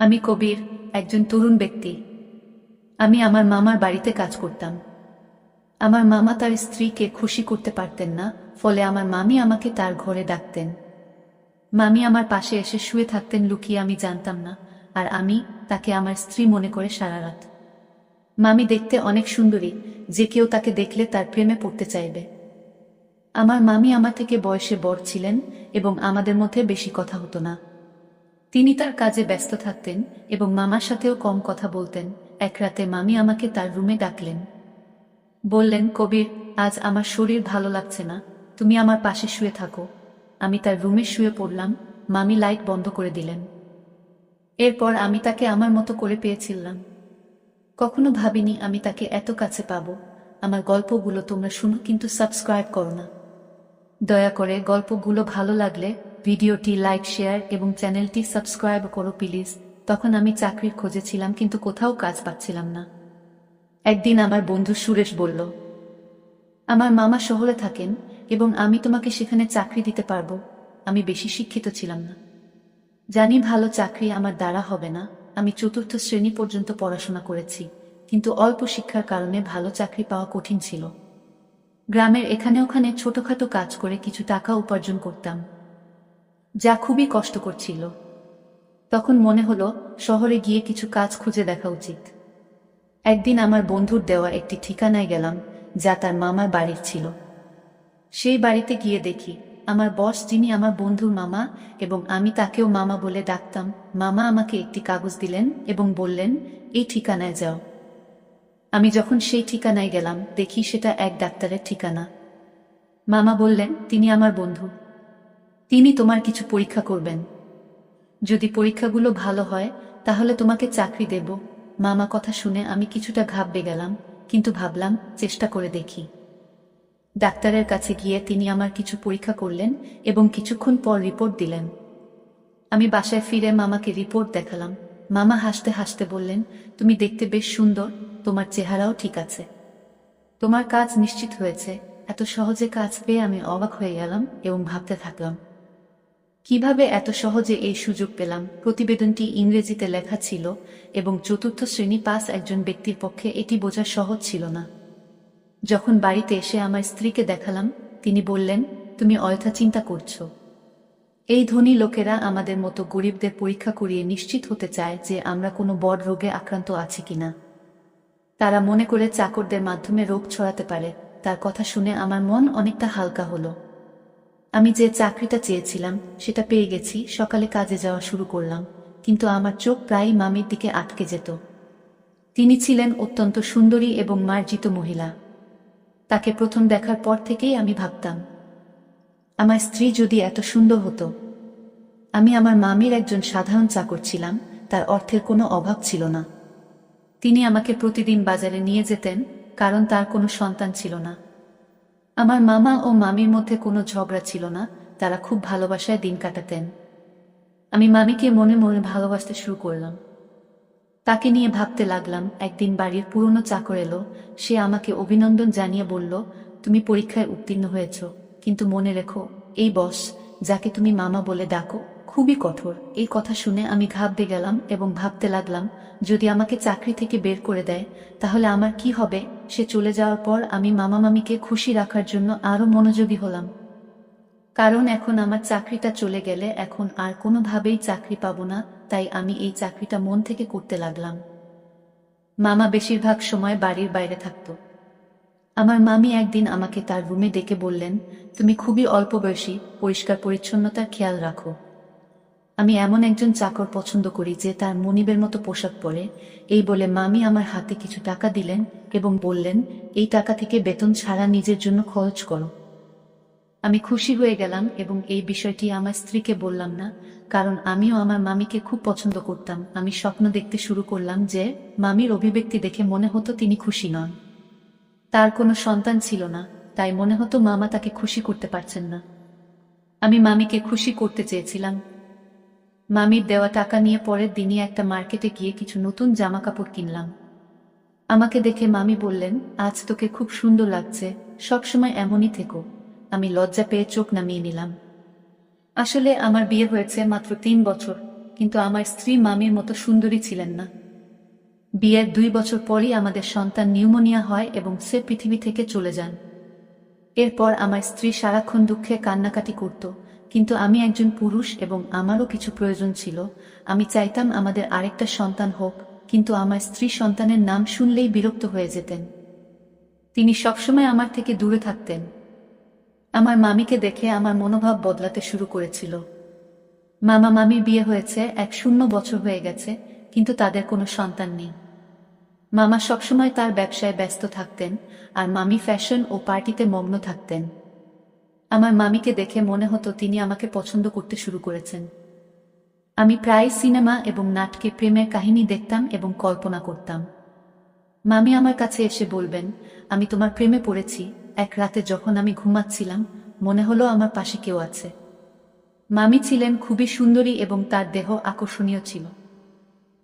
আমি কবির, একজন তরুণ ব্যক্তি। আমি আমার মামার বাড়িতে কাজ করতাম। আমার মামা তার স্ত্রীকে খুশি করতে পারতেন না, ফলে আমার মামি আমাকে তার ঘরে ডাকতেন। মামি আমার পাশে এসে শুয়ে থাকতেন লুকিয়ে, আমি জানতাম না, আর আমি তাকে আমার স্ত্রী মনে করে সারা রাত। মামি দেখতে অনেক সুন্দরী, যে কেউ তাকে দেখলে তার প্রেমে পড়তে চাইবে। আমার মামি আমার থেকে বয়সে বড় ছিলেন এবং আমাদের মধ্যে বেশি কথা হতো না। তিনি তার কাজে ব্যস্ত থাকতেন এবং মামার সাথেও কম কথা বলতেন। এক রাতে মামি আমাকে তার রুমে ডাকলেন। বললেন, কবির, আজ আমার শরীর ভালো লাগছে না, তুমি আমার পাশে শুয়ে থাকো। আমি তার রুমে শুয়ে পড়লাম। মামি লাইট বন্ধ করে দিলেন। এরপর আমি তাকে আমার মতো করে পেয়েছিলাম। কখনো ভাবিনি আমি তাকে এত কাছে পাবো। আমার গল্পগুলো তোমরা শুনো, কিন্তু সাবস্ক্রাইব করো না। দয়া করে গল্পগুলো ভালো লাগলে ভিডিওটি লাইক, শেয়ার এবং চ্যানেলটি সাবস্ক্রাইব করো প্লিজ। তখন আমি চাকরির খোঁজে ছিলাম, কিন্তু কোথাও কাজ পাচ্ছিলাম না। একদিন আমার বন্ধু সুরেশ বলল, আমার মামা শহরে থাকেন এবং আমি তোমাকে সেখানে চাকরি দিতে পারবো। আমি বেশি শিক্ষিত ছিলাম না, জানি ভালো চাকরি আমার দ্বারা হবে না। আমি চতুর্থ শ্রেণী পর্যন্ত পড়াশোনা করেছি, কিন্তু অল্প শিক্ষার কারণে ভালো চাকরি পাওয়া কঠিন ছিল। গ্রামের এখানে ওখানে ছোটখাটো কাজ করে কিছু টাকা উপার্জন করতাম, যা খুবই কষ্টকর ছিল। তখন মনে হলো শহরে গিয়ে কিছু কাজ খুঁজে দেখা উচিত। একদিন আমার বন্ধুর দেওয়া একটি ঠিকানায় গেলাম, যা তার মামার বাড়ির ছিল। সেই বাড়িতে গিয়ে দেখি আমার বস, যিনি আমার বন্ধুর মামা এবং আমি তাকেও মামা বলে ডাকতাম, মামা আমাকে একটি কাগজ দিলেন এবং বললেন, এই ঠিকানায় যাও। আমি যখন সেই ঠিকানায় গেলাম, দেখি সেটা এক ডাক্তারের ঠিকানা। মামা বললেন, তিনি আমার বন্ধু, তিনি তোমার কিছু পরীক্ষা করবেন। যদি পরীক্ষাগুলো ভালো হয় তাহলে তোমাকে চাকরি দেব। মামা কথা শুনে আমি কিছুটা ঘাবড়ে গেলাম, কিন্তু ভাবলাম চেষ্টা করে দেখি। ডাক্তারের কাছে গিয়ে তিনি আমার কিছু পরীক্ষা করলেন এবং কিছুক্ষণ পর রিপোর্ট দিলেন। আমি বাসায় ফিরে মামাকে রিপোর্ট দেখালাম। মামা হাসতে হাসতে বললেন, তুমি দেখতে বেশ সুন্দর, তোমার চেহারাও ঠিক আছে, তোমার কাজ নিশ্চিত হয়েছে। এত সহজে কাজ পেয়ে আমি অবাক হয়ে গেলাম এবং ভাবতে থাকলাম, কিভাবে এত সহজে এই সুযোগ পেলাম। প্রতিবেদনটি ইংরেজিতে লেখা ছিল এবং চতুর্থ শ্রেণী পাস একজন ব্যক্তির পক্ষে এটি বোঝা সহজ ছিল না। যখন বাড়িতে এসে আমার স্ত্রীকে দেখালাম, তিনি বললেন, তুমি অযথা চিন্তা করছো। এই ধনী লোকেরা আমাদের মতো গরিবদের পরীক্ষা করিয়ে নিশ্চিত হতে চায় যে আমরা কোনো বড় রোগে আক্রান্ত আছি কিনা। তারা মনে করে চাকরদের মাধ্যমে রোগ ছড়াতে পারে। তার কথা শুনে আমার মন অনেকটা হালকা হলো। আমি যে চাকরিটা চেয়েছিলাম সেটা পেয়ে গেছি। সকালে কাজে যাওয়া শুরু করলাম, কিন্তু আমার চোখ প্রায়ই মামির দিকে আটকে যেত। তিনি ছিলেন অত্যন্ত সুন্দরী এবং মার্জিত মহিলা। তাকে প্রথম দেখার পর থেকেই আমি ভাবতাম, আমার স্ত্রী যদি এত সুন্দর হতো। আমি আমার মামির একজন সাধারণ চাকর ছিলাম, তার অর্থের কোনো অভাব ছিল না। তিনি আমাকে প্রতিদিন বাজারে নিয়ে যেতেন, কারণ তার কোনো সন্তান ছিল না। আমার মামা ও মামির মধ্যে কোনো ঝগড়া ছিল না, তারা খুব ভালোবাসায় দিন কাটাতেন। আমি মামিকে মনে মনে ভালোবাসতে শুরু করলাম। তাকে নিয়ে ভাবতে লাগলাম। একদিন বাড়ির পুরনো চাকর এলো। সে আমাকে অভিনন্দন জানিয়ে বলল, তুমি পরীক্ষায় উত্তীর্ণ হয়েছ, কিন্তু মনে রেখো, এই বস, যাকে তুমি মামা বলে ডাকো, খুবই কঠোর। এই কথা শুনে আমি ঘাবড়ে গেলাম এবং ভাবতে লাগলাম, যদি আমাকে চাকরি থেকে বের করে দেয় তাহলে আমার কি হবে। সে চলে যাওয়ার পর আমি মামা মামিকে খুশি রাখার জন্য আরো মনোযোগী হলাম, কারণ এখন আমার চাকরিটা চলে গেলে এখন আর কোনোভাবেই চাকরি পাবো না। তাই আমি এই চাকরিটা মন থেকে করতে লাগলাম। মামা বেশিরভাগ সময় বাড়ির বাইরে থাকত। আমার মামি একদিন আমাকে তার রুমে ডেকে বললেন, তুমি খুবই অল্প বয়সী, পরিষ্কার পরিচ্ছন্নতার খেয়াল রাখো। আমি এমন একজন চাকর পছন্দ করি যে তার মনিবের মতো পোশাক পরে। এই বলে মামি আমার হাতে কিছু টাকা দিলেন এবং বললেন, এই টাকা থেকে বেতন ছাড়া নিজের জন্য খরচ করো। আমি খুশি হয়ে গেলাম এবং এই বিষয়টি আমার স্ত্রীকে বললাম না, কারণ আমিও আমার মামিকে খুব পছন্দ করতাম। আমি স্বপ্ন দেখতে শুরু করলাম যে মামির অভিব্যক্তি দেখে মনে হতো তিনি খুশি নন। তার কোনো সন্তান ছিল না, তাই মনে হতো মামা তাকে খুশি করতে পারছেন না। আমি মামিকে খুশি করতে চেয়েছিলাম। মামির দেওয়া টাকা নিয়ে পরের দিনই একটা মার্কেটে গিয়ে কিছু নতুন জামা কাপড় কিনলাম। আমাকে দেখে মামি বললেন, আজ তোকে খুব সুন্দর লাগছে, সবসময় এমনই থেকো। আমি লজ্জা পেয়ে চোখ নামিয়ে নিলাম। আসলে আমার বিয়ে হয়েছে মাত্র 3 বছর, কিন্তু আমার স্ত্রী মামির মতো সুন্দরী ছিলেন না। বিয়ের 2 বছর পরই আমাদের সন্তান নিউমোনিয়া হয় এবং সে পৃথিবী থেকে চলে যান। এরপর আমার স্ত্রী সারাক্ষণ দুঃখে কান্নাকাটি করত, কিন্তু আমি একজন পুরুষ এবং আমারও কিছু প্রয়োজন ছিল। আমি চাইতাম আমাদের আরেকটা সন্তান হোক, কিন্তু আমার স্ত্রী সন্তানের নাম শুনলেই বিরক্ত হয়ে যেতেন। তিনি সবসময় আমার থেকে দূরে থাকতেন। আমার মামিকে দেখে আমার মনোভাব বদলাতে শুরু করেছিল। মামা মামির বিয়ে হয়েছে 1 বছর হয়ে গেছে, কিন্তু তাদের কোনো সন্তান নেই। মামা সবসময় তার ব্যবসায় ব্যস্ত থাকতেন, আর মামি ফ্যাশন ও পার্টিতে মগ্ন থাকতেন। আমার মামিকে দেখে মনে হতো তিনি আমাকে পছন্দ করতে শুরু করেছেন। আমি প্রায় সিনেমা এবং নাটকে প্রেমের কাহিনী দেখতাম এবং কল্পনা করতাম। মামি আমার কাছে এসে বলবেন, আমি তোমার প্রেমে পড়েছি। এক রাতে যখন আমি ঘুমাচ্ছিলাম, মনে হলো আমার পাশে কেউ আছে। মামি ছিলেন খুবই সুন্দরী এবং তার দেহ আকর্ষণীয় ছিল।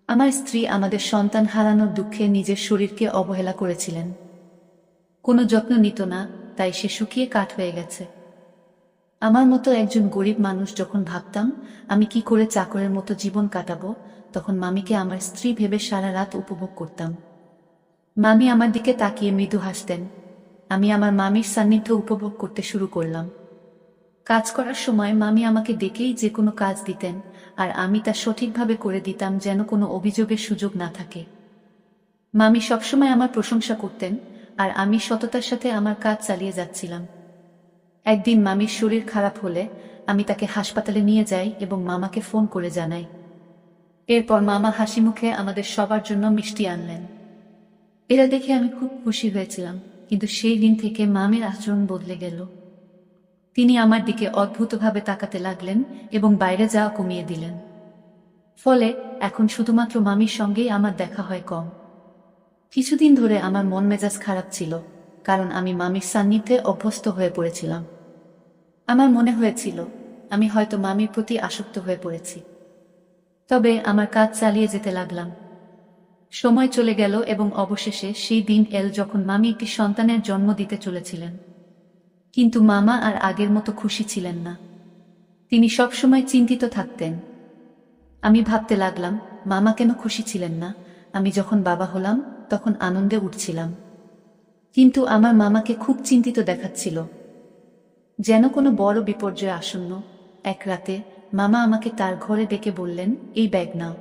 আমার স্ত্রী আমাদের সন্তান হারানোর দুঃখে নিজের শরীরকে অবহেলা করেছিলেন। কোনো যত্ন নিত না, তাই সে শুকিয়ে কাঠ হয়ে গেছে। আমার মতো একজন গরিব মানুষ যখন ভাবতাম আমি কি করে চাকরের মতো জীবন কাটাবো, তখন মামিকে আমার স্ত্রী ভেবে সারা রাত উপভোগ করতাম। মামি আমার দিকে তাকিয়ে মৃদু হাসতেন। আমি আমার মামির সান্নিধ্য উপভোগ করতে শুরু করলাম। কাজ করার সময় মামি আমাকে ডেকেই যে কোনো কাজ দিতেন, আর আমি তা সঠিকভাবে করে দিতাম যেন কোনো অভিযোগের সুযোগ না থাকে। মামি সবসময় আমার প্রশংসা করতেন, আর আমি সততার সাথে আমার কাজ চালিয়ে যাচ্ছিলাম। একদিন মামির শরীর খারাপ হলে আমি তাকে হাসপাতালে নিয়ে যাই এবং মামাকে ফোন করে জানাই। এরপর মামা হাসি মুখে আমাদের সবার জন্য মিষ্টি আনলেন। এরা দেখে আমি খুব খুশি হয়েছিলাম, কিন্তু সেই দিন থেকে মামির আচরণ বদলে গেল। তিনি আমার দিকে অদ্ভুতভাবে তাকাতে লাগলেন এবং বাইরে যাওয়া কমিয়ে দিলেন। ফলে এখন শুধুমাত্র মামির সঙ্গেই আমার দেখা হয় কম। কিছুদিন ধরে আমার মন মেজাজ খারাপ ছিল, কারণ আমি মামির সান্নিধ্যে অভ্যস্ত হয়ে পড়েছিলাম। আমার মনে হয়েছিল আমি হয়তো মামির প্রতি আসক্ত হয়ে পড়েছি। তবে আমার কাজ চালিয়ে যেতে লাগলাম। সময় চলে গেল এবং অবশেষে সেই দিন এল যখন মামি একটি সন্তানের জন্ম দিতে চলেছিলেন। কিন্তু মামা আর আগের মতো খুশি ছিলেন না। তিনি সবসময় চিন্তিত থাকতেন। আমি ভাবতে লাগলাম, মামা কেন খুশি ছিলেন না? আমি যখন বাবা হলাম তখন আনন্দে উঠছিলাম, কিন্তু আমার মামাকে খুব চিন্তিত দেখাচ্ছিল, যেন কোনো বড় বিপর্যয় আসন্ন। এক রাতে মামা আমাকে তার ঘরে ডেকে বললেন, এই ব্যাগ নাও।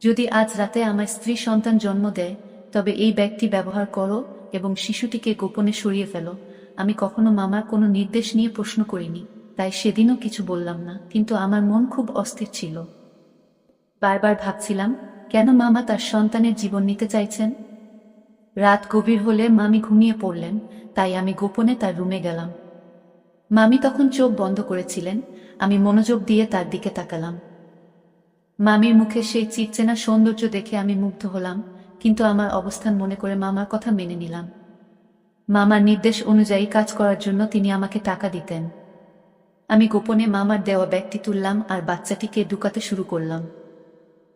যদি আজ রাতে আমার স্ত্রী সন্তান জন্ম দেয়, তবে এই ব্যাগটি ব্যবহার করো এবং শিশুটিকে গোপনে সরিয়ে ফেলো। আমি কখনো মামার কোনো নির্দেশ নিয়ে প্রশ্ন করিনি, তাই সেদিনও কিছু বললাম না, কিন্তু আমার মন খুব অস্থির ছিল। বারবার ভাবছিলাম, কেন মামা তার সন্তানের জীবন নিতে চাইছেন? রাত গভীর হলে মামি ঘুমিয়ে পড়লেন, তাই আমি গোপনে তার রুমে গেলাম। মামি তখন চোখ বন্ধ করেছিলেন। আমি মনোযোগ দিয়ে তার দিকে তাকালাম। মামির মুখে সেই চিরচেনা সৌন্দর্য দেখে আমি মুগ্ধ হলাম, কিন্তু আমার অবস্থান মনে করে মামার কথা মেনে নিলাম। মামার নির্দেশ অনুযায়ী কাজ করার জন্য তিনি আমাকে টাকা দিতেন। আমি গোপনে মামার দেওয়া ব্যাগটি তুললাম আর বাচ্চাটিকে ঢুকাতে শুরু করলাম।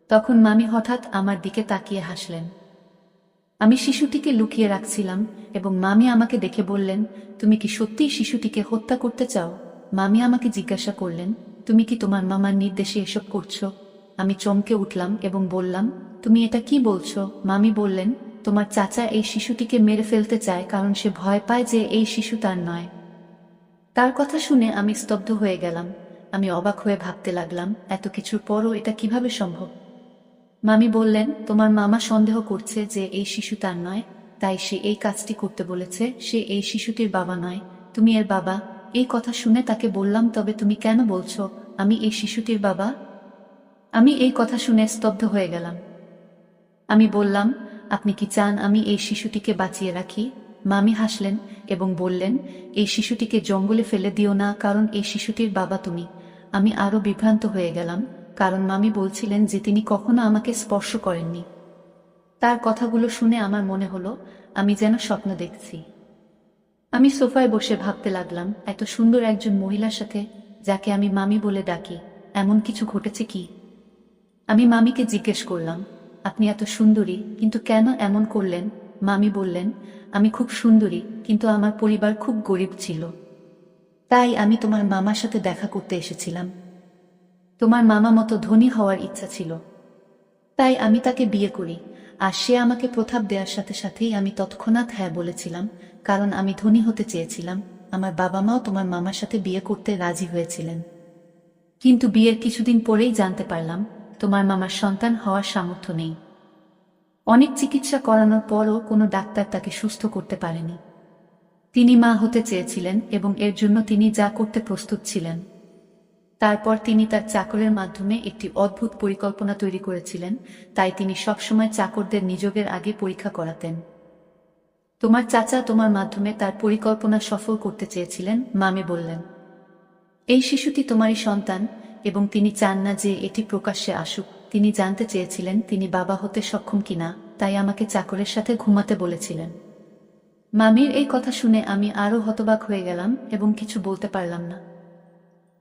তখন মামি হঠাৎ আমার দিকে তাকিয়ে হাসলেন। আমি শিশুটিকে লুকিয়ে রাখছিলাম এবং মামি আমাকে দেখে বললেন, তুমি কি সত্যিই শিশুটিকে হত্যা করতে চাও? মামি আমাকে জিজ্ঞাসা করলেন, তুমি কি তোমার মামার নির্দেশে এসব করছো? আমি চমকে উঠলাম এবং বললাম, তুমি এটা কি বলছো? মামি বললেন, তোমার চাচা এই শিশুটিকে মেরে ফেলতে চায়, কারণ সে ভয় পায় যে এই শিশু তার নয়। তার কথা শুনে আমি স্তব্ধ হয়ে গেলাম। আমি অবাক হয়ে ভাবতে লাগলাম, এত কিছুর পরও এটা কিভাবে সম্ভব? মামি বললেন, তোমার মামা সন্দেহ করছে যে এই শিশু তার নয়, তাই সে এই কাজটি করতে বলেছে। সে এই শিশুটির বাবা নয়, তুমি এর বাবা। এই কথা শুনে তাকে বললাম, তবে তুমি কেন বলছো আমি এই শিশুটির বাবা? আমি এই কথা শুনে স্তব্ধ হয়ে গেলাম। আমি বললাম, আপনি কি চান আমি এই শিশুটিকে বাঁচিয়ে রাখি? মামি হাসলেন এবং বললেন, এই শিশুটিকে জঙ্গলে ফেলে দিও না, কারণ এই শিশুটির বাবা তুমি। আমি আরো বিভ্রান্ত হয়ে গেলাম, কারণ মামি বলছিলেন যে তিনি কখনো আমাকে স্পর্শ করেননি। তার কথাগুলো শুনে আমার মনে হলো আমি যেন স্বপ্ন দেখছি। আমি সোফায় বসে ভাবতে লাগলাম, এত সুন্দর একজন মহিলার সাথে, যাকে আমি মামি বলে ডাকি, এমন কিছু ঘটেছে কি? আমি মামিকে জিজ্ঞেস করলাম, আপনি এত সুন্দরী, কিন্তু কেন এমন করলেন? মামি বললেন, আমি খুব সুন্দরী, কিন্তু আমার পরিবার খুব গরিব ছিল, তাই আমি তোমার মামার সাথে দেখা করতে এসেছিলাম। তোমার মামা মতো ধনী হওয়ার ইচ্ছা ছিল, তাই আমি তাকে বিয়ে করি। আর সে আমাকে প্রস্তাব দেওয়ার সাথে সাথেই আমি তৎক্ষণাৎ হ্যাঁ বলেছিলাম, কারণ আমি ধনী হতে চেয়েছিলাম। আমার বাবা মাও তোমার মামার সাথে বিয়ে করতে রাজি হয়েছিলেন। কিন্তু বিয়ের কিছুদিন পরেই জানতে পারলাম তোমার মামার সন্তান হওয়ার সামর্থ্য নেই। অনেক চিকিৎসা করানোর পরও কোনো ডাক্তার তাকে সুস্থ করতে পারেনি। তিনি মা হতে চেয়েছিলেন এবং এর জন্য তিনি যা করতে প্রস্তুত ছিলেন। তারপর তিনি তার চাকরের মাধ্যমে একটি অদ্ভুত পরিকল্পনা তৈরি করেছিলেন, তাই তিনি সবসময় চাকরদের নিযোগের আগে পরীক্ষা করাতেন। তোমার চাচা তোমার মাধ্যমে তার পরিকল্পনা সফল করতে চেয়েছিলেন, মামি বললেন। এই শিশুটি তোমারই সন্তান এবং তিনি চান না যে এটি প্রকাশ্যে আসুক। তিনি জানতে চেয়েছিলেন তিনি বাবা হতে সক্ষম কিনা, তাই আমাকে চাকরের সাথে ঘুমাতে বলেছিলেন। মামির এই কথা শুনে আমি আরও হতবাক হয়ে গেলাম এবং কিছু বলতে পারলাম না।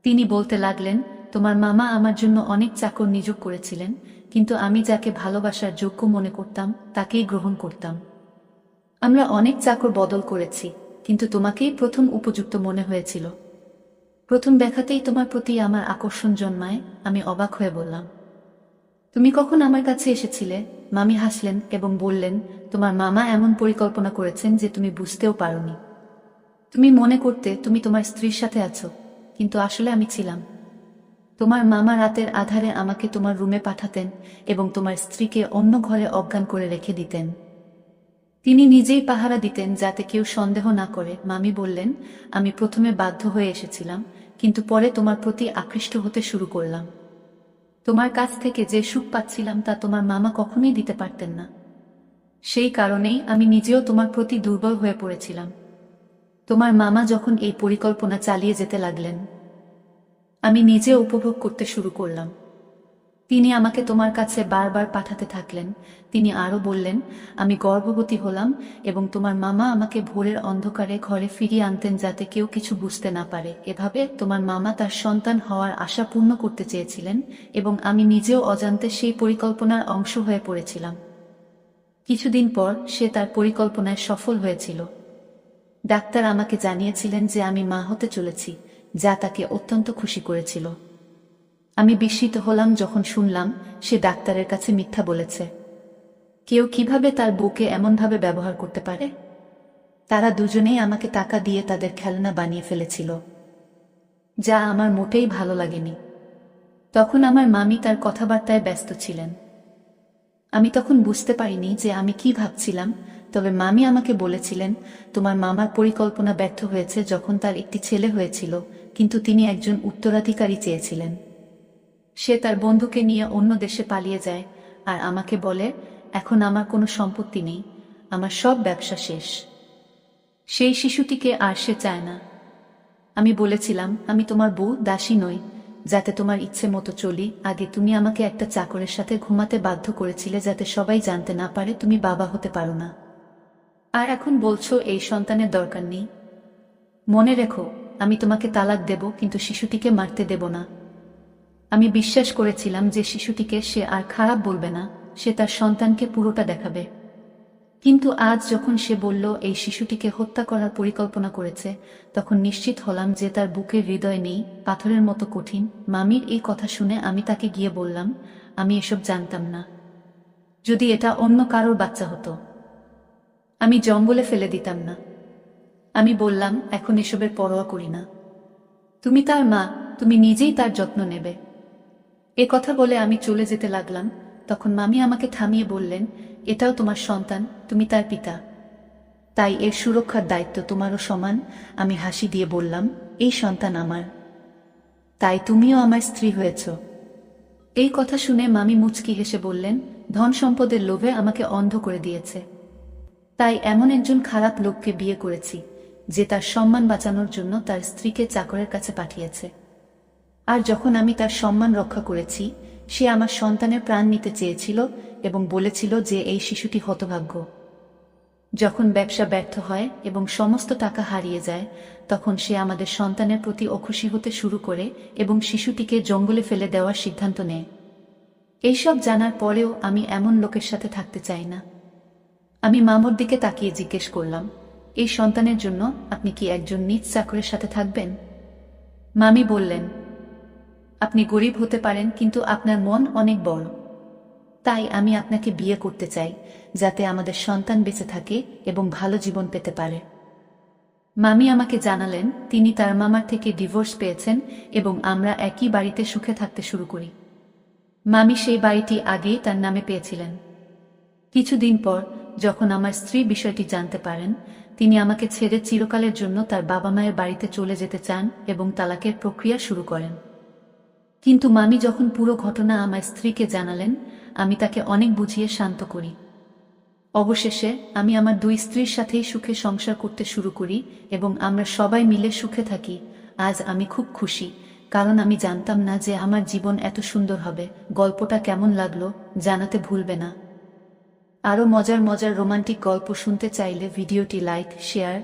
তিনি বলতে লাগলেন, তোমার মামা আমার জন্য অনেক চাকর নিয়োগ করেছিলেন, কিন্তু আমি যাকে ভালোবাসার যোগ্য মনে করতাম তাকেই গ্রহণ করতাম। আমরা অনেক চাকর বদল করেছি, কিন্তু তোমাকেই প্রথম উপযুক্ত মনে হয়েছিল। প্রথম দেখাতেই তোমার প্রতি আমার আকর্ষণ জন্মায়। আমি অবাক হয়ে বললাম, তুমি কখন আমার কাছে এসেছিলে? মামি হাসলেন এবং বললেন, তোমার মামা এমন পরিকল্পনা করেছেন যে তুমি বুঝতেও পারোনি। তুমি মনে করতে তুমি তোমার স্ত্রীর সাথে আছো, কিন্তু আসলে আমি ছিলাম। তোমার মামা রাতের আধারে আমাকে তোমার রুমে পাঠাতেন এবং তোমার স্ত্রীকে অন্য ঘরে অজ্ঞান করে রেখে দিতেন। তিনি নিজেই পাহারা দিতেন যাতে কেউ সন্দেহ না করে। মামি বললেন, আমি প্রথমে বাধ্য হয়ে এসেছিলাম, কিন্তু পরে তোমার প্রতি আকৃষ্ট হতে শুরু করলাম। তোমার কাছ থেকে যে সুখ পাচ্ছিলাম তা তোমার মামা কখনোই দিতে পারতেন না। সেই কারণেই আমি নিজেও তোমার প্রতি দুর্বল হয়ে পড়েছিলাম। তোমার মামা যখন এই পরিকল্পনা চালিয়ে যেতে লাগলেন, আমি নিজে উপভোগ করতে শুরু করলাম। তিনি আমাকে তোমার কাছে বারবার পাঠাতে থাকলেন। তিনি আরও বললেন, আমি গর্ভবতী হলাম এবং তোমার মামা আমাকে ভোরের অন্ধকারে ঘরে ফিরিয়ে আনতেন যাতে কেউ কিছু বুঝতে না পারে। এভাবে তোমার মামা তার সন্তান হওয়ার আশা পূর্ণ করতে চেয়েছিলেন এবং আমি নিজেও অজান্তে সেই পরিকল্পনার অংশ হয়ে পড়েছিলাম। কিছুদিন পর সে তার পরিকল্পনায় সফল হয়েছিল। ডাক্তার আমাকে জানিয়েছিলেন যে আমি মা হতে চলেছি, যা তাকে অত্যন্ত খুশি করেছিল। আমি বিস্মিত হলাম যখন শুনলাম সে ডাক্তারের কাছে মিথ্যা বলেছে। কেউ কিভাবে তার বউকে এমনভাবে ব্যবহার করতে পারে? তারা দুজনেই আমাকে টাকা দিয়ে তাদের খেলনা বানিয়ে ফেলেছিল, যা আমার মোটেই ভালো লাগেনি। তখন আমার মামি তার কথাবার্তায় ব্যস্ত ছিলেন। আমি তখন বুঝতে পারিনি যে আমি কি ভাবছিলাম, তবে মামি আমাকে বলেছিলেন, তোমার মামার পরিকল্পনা ব্যর্থ হয়েছে যখন তার একটি ছেলে হয়েছিল, কিন্তু তিনি একজন উত্তরাধিকারী চেয়েছিলেন। সে তার বন্ধুকে নিয়ে অন্য দেশে পালিয়ে যায় আর আমাকে বলে, এখন আমার কোনো সম্পত্তি নেই, আমার সব ব্যবসা শেষ। সেই শিশুটিকে আর সে চায় না। আমি বলেছিলাম, আমি তোমার বউ দাসী নই যাতে তোমার ইচ্ছে মতো চলি। আগে তুমি আমাকে একটা চাকরের সাথে ঘুমাতে বাধ্য করেছিলে যাতে সবাই জানতে না পারে তুমি বাবা হতে পারো না, আর এখন বলছো এই সন্তানের দরকার নেই। মনে রেখো, আমি তোমাকে তালাক দেব, কিন্তু শিশুটিকে মারতে দেব না। আমি বিশ্বাস করেছিলাম যে শিশুটিকে সে আর খারাপ বলবে না, সে তার সন্তানকে পুরোটা দেখাবে। কিন্তু আজ যখন সে বলল এই শিশুটিকে হত্যা করার পরিকল্পনা করেছে, তখন নিশ্চিত হলাম যে তার বুকের হৃদয় নেই, পাথরের মতো কঠিন। মামির এই কথা শুনে আমি তাকে গিয়ে বললাম, আমি এসব জানতাম না। যদি এটা অন্য কারোর বাচ্চা হতো, আমি জঙ্গলে ফেলে দিতাম না। আমি বললাম, এখন এসবের পরোয়া করি না। তুমি তার মা, তুমি নিজেই তার যত্ন নেবে। এ কথা বলে আমি চলে যেতে লাগলাম। তখন মামি আমাকে থামিয়ে বললেন, এটাও তোমার সন্তান, তুমি তার পিতা, তাই এর সুরক্ষার দায়িত্ব তোমারও সমান। আমি হাসি দিয়ে বললাম, এই সন্তান আমার, তাই তুমিও আমার স্ত্রী হয়েছ। এই কথা শুনে মামি মুচকি হেসে বললেন, ধন সম্পদের লোভে আমাকে অন্ধ করে দিয়েছে, তাই এমন একজন খারাপ লোককে বিয়ে করেছি যে তার সম্মান বাঁচানোর জন্য তার স্ত্রীকে চাকরের কাছে পাঠিয়েছে। আর যখন আমি তার সম্মান রক্ষা করেছি, সে আমার সন্তানের প্রাণ নিতে চেয়েছিল এবং বলেছিল যে এই শিশুটি হতভাগ্য। যখন ব্যবসা ব্যর্থ হয় এবং সমস্ত টাকা হারিয়ে যায়, তখন সে আমাদের সন্তানের প্রতি অখুশি হতে শুরু করে এবং শিশুটিকে জঙ্গলে ফেলে দেওয়ার সিদ্ধান্ত নেয়। এইসব জানার পরেও আমি এমন লোকের সাথে থাকতে চাই না। আমি মামুর দিকে তাকিয়ে জিজ্ঞেস করলাম, এই সন্তানের জন্য আপনি কি একজন নিজ চাকরের সাথে থাকবেন? মামি বললেন, আপনি গরিব হতে পারেন কিন্তু আপনার মন অনেক বড়। তাই আমি আপনাকে বিয়ে করতে চাই, যাতে আমাদের সন্তান বেঁচে থাকে এবং ভালো জীবন পেতে পারে। মামি আমাকে জানালেন তিনি তার মামার থেকে ডিভোর্স পেয়েছেন এবং আমরা একই বাড়িতে সুখে থাকতে শুরু করি। মামি সেই বাড়িটি আগেই তার নামে পেয়েছিলেন। কিছুদিন পর যখন আমার স্ত্রী বিষয়টি জানতে পারেন, তিনি আমাকে ছেড়ে চিরকালের জন্য তার বাবা মায়ের বাড়িতে চলে যেতে চান এবং তালাকের প্রক্রিয়া শুরু করেন। কিন্তু মামি যখন পুরো ঘটনা আমার স্ত্রীকে জানালেন, আমি তাকে অনেক বুঝিয়ে শান্ত করি। অবশেষে আমি আমার দুই স্ত্রীর সাথেই সুখে সংসার করতে শুরু করি এবং আমরা সবাই মিলে সুখে থাকি। আজ আমি খুব খুশি, কারণ আমি জানতাম না যে আমার জীবন এত সুন্দর হবে। গল্পটা কেমন লাগলো জানাতে ভুলবে না। আরও মজার মজার রোমান্টিক গল্প শুনতে চাইলে ভিডিওটি লাইক, শেয়ার